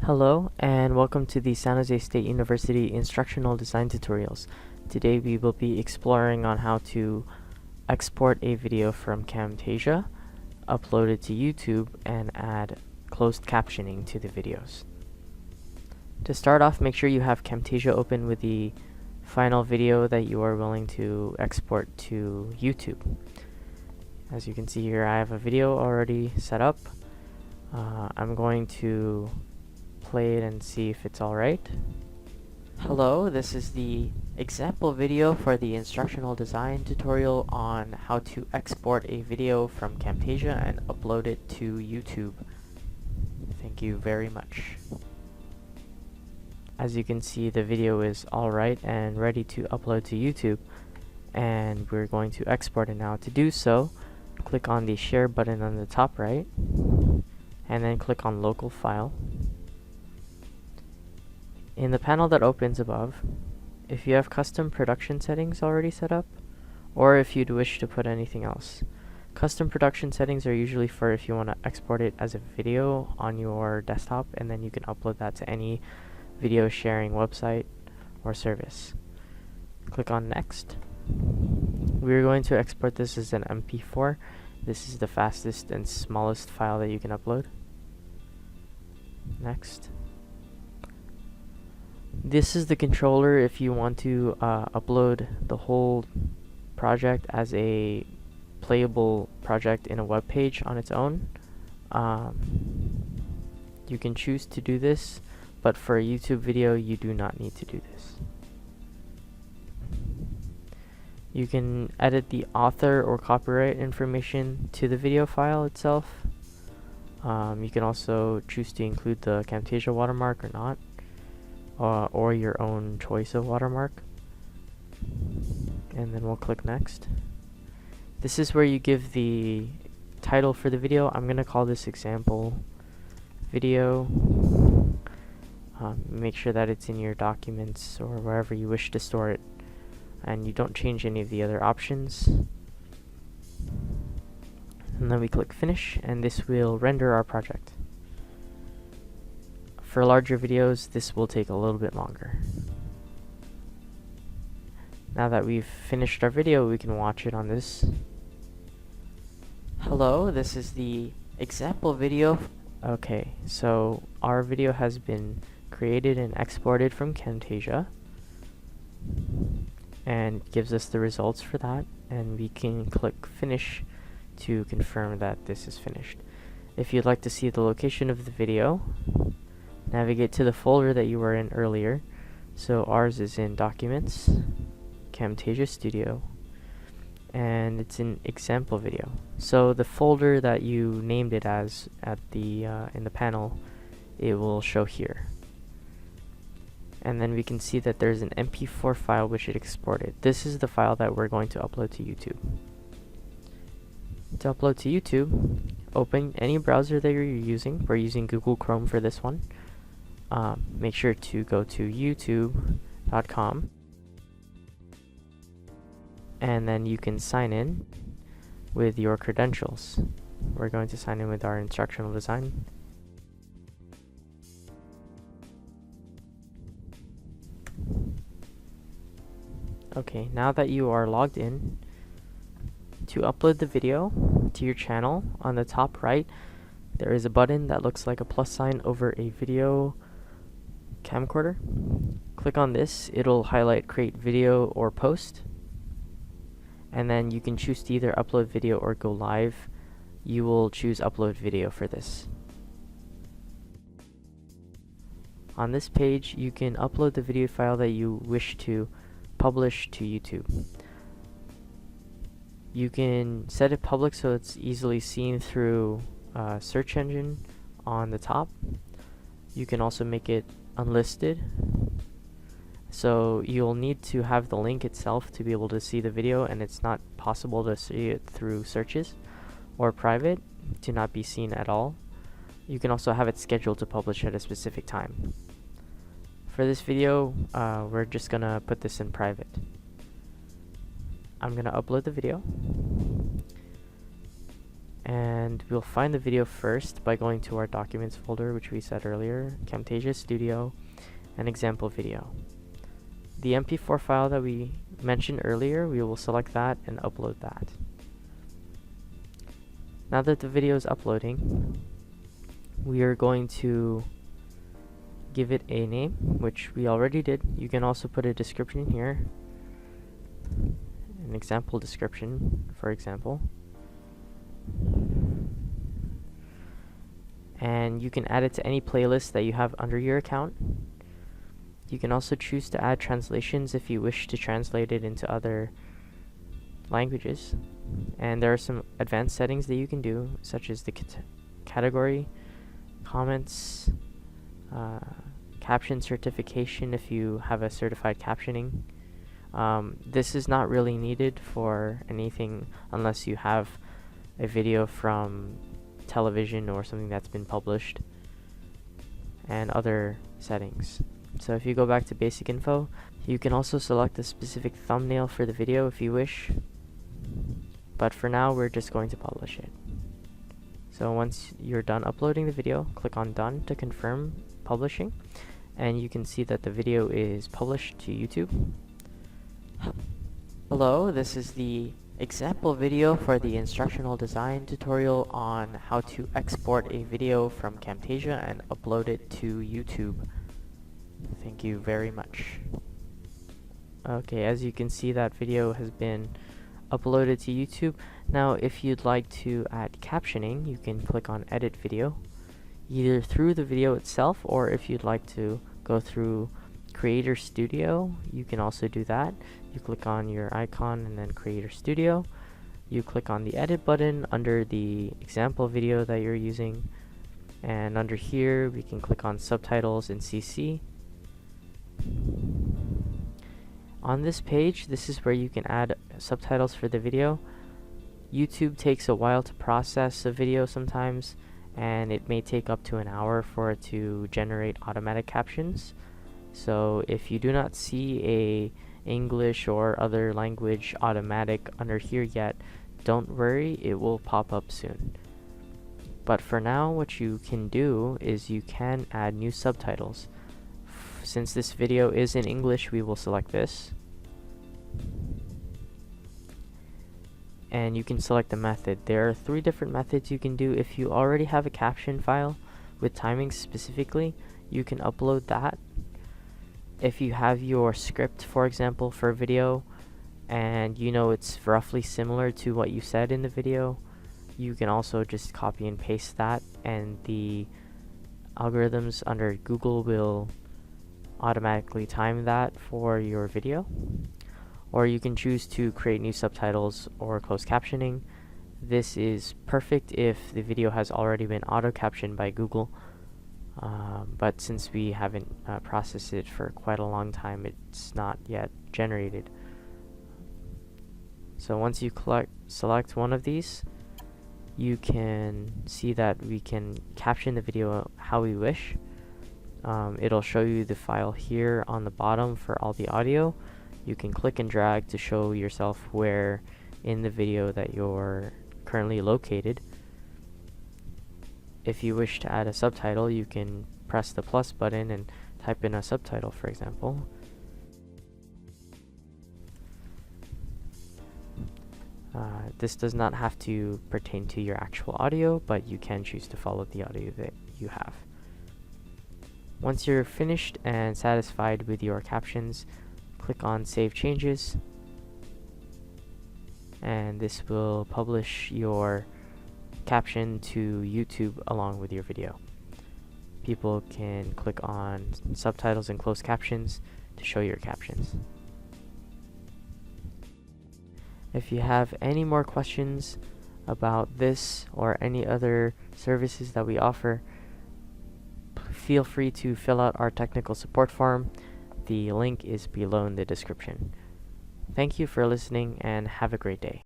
Hello and welcome to the San Jose State University Instructional Design Tutorials. Today we will be exploring on how to export a video from Camtasia, upload it to YouTube, and add closed captioning to the videos. To start off, make sure you have Camtasia open with the final video that you are willing to export to YouTube. As you can see here, I have a video already set up. I'm going to play it and see if it's alright. Hello, this is the example video for the instructional design tutorial on how to export a video from Camtasia and upload it to YouTube. Thank you very much. As you can see, the video is alright and ready to upload to YouTube, and we're going to export it now. To do so, click on the share button on the top right and then click on local file. In the panel that opens above, if you have custom production settings already set up, or if you'd wish to put anything else. Custom production settings are usually for if you want to export it as a video on your desktop, and then you can upload that to any video sharing website or service. Click on next. We're going to export this as an MP4. This is the fastest and smallest file that you can upload. Next. This is the controller if you want to upload the whole project as a playable project in a web page on its own. You can choose to do this, but for a YouTube video you do not need to do this. You can edit the author or copyright information to the video file itself. You can also choose to include the Camtasia watermark or not. Or your own choice of watermark, and then we'll click next. This is where you give the title for the video. I'm gonna call this example video. Make sure that it's in your documents or wherever you wish to store it, and you don't change any of the other options. And then we click finish, and this will render our project. For larger videos, this will take a little bit longer. Now that we've finished our video, we can watch it on this. Hello, this is the example video. Okay, so our video has been created and exported from Camtasia, and gives us the results for that, and we can click finish to confirm that this is finished. If you'd like to see the location of the video, navigate to the folder that you were in earlier. So ours is in Documents, Camtasia Studio, and it's in Example Video. So the folder that you named it as at the in the panel, it will show here. And then we can see that there's an MP4 file which it exported. This is the file that we're going to upload to YouTube. To upload to YouTube, open any browser that you're using. We're using Google Chrome for this one. Make sure to go to youtube.com, and then you can sign in with your credentials. We're going to sign in with our instructional design. Okay, now that you are logged in, to upload the video to your channel, on the top right there is a button that looks like a plus sign over a video camcorder. Click on this, it'll highlight create video or post, and then you can choose to either upload video or go live. You will choose upload video for this. On this page you can upload the video file that you wish to publish to YouTube. You can set it public so it's easily seen through search engine on the top. You can also make it unlisted, so you'll need to have the link itself to be able to see the video, and it's not possible to see it through searches, or private to not be seen at all. You can also have it scheduled to publish at a specific time. For this video, we're just gonna put this in private. I'm gonna upload the video. And we'll find the video first by going to our Documents folder, which we said earlier, Camtasia Studio, and Example Video. The MP4 file that we mentioned earlier, we will select that and upload that. Now that the video is uploading, we are going to give it a name, which we already did. You can also put a description here, an example description, for example. And you can add it to any playlist that you have under your account. You can also choose to add translations if you wish to translate it into other languages. And there are some advanced settings that you can do, such as the category, comments, caption certification if you have a certified captioning. This is not really needed for anything unless you have a video from television or something that's been published, and other settings. So if you go back to basic info, you can also select a specific thumbnail for the video if you wish, but for now we're just going to publish it. So once you're done uploading the video, click on Done to confirm publishing, and you can see that the video is published to YouTube. Hello, this is the example video for the instructional design tutorial on how to export a video from Camtasia and upload it to YouTube. Thank you very much. Okay, as you can see, that video has been uploaded to YouTube. Now if you'd like to add captioning, you can click on Edit Video, either through the video itself, or if you'd like to go through Creator Studio, you can also do that. You click on your icon and then Creator Studio. You click on the Edit button under the example video that you're using, and under here we can click on Subtitles and CC. On this page, this is where you can add subtitles for the video. YouTube takes a while to process a video sometimes, and it may take up to an hour for it to generate automatic captions. So if you do not see a English or other language automatic under here yet, don't worry, it will pop up soon. But for now, what you can do is you can add new subtitles. Since this video is in English, we will select this. And you can select the method. There are 3 different methods you can do. If you already have a caption file with timings specifically, you can upload that. If you have your script, for example, for a video, and you know it's roughly similar to what you said in the video, you can also just copy and paste that, and the algorithms under Google will automatically time that for your video. Or you can choose to create new subtitles or closed captioning. This is perfect if the video has already been auto-captioned by Google, but since we haven't processed it for quite a long time, it's not yet generated. So once you select one of these, you can see that we can caption the video how we wish. It'll show you the file here on the bottom for all the audio. You can click and drag to show yourself where in the video that you're currently located. If you wish to add a subtitle, you can press the plus button and type in a subtitle, for example. This does not have to pertain to your actual audio, but you can choose to follow the audio that you have. Once you're finished and satisfied with your captions, click on Save Changes, and this will publish your caption to YouTube along with your video. People can click on subtitles and closed captions to show your captions. If you have any more questions about this or any other services that we offer, feel free to fill out our technical support form. The link is below in the description. Thank you for listening and have a great day.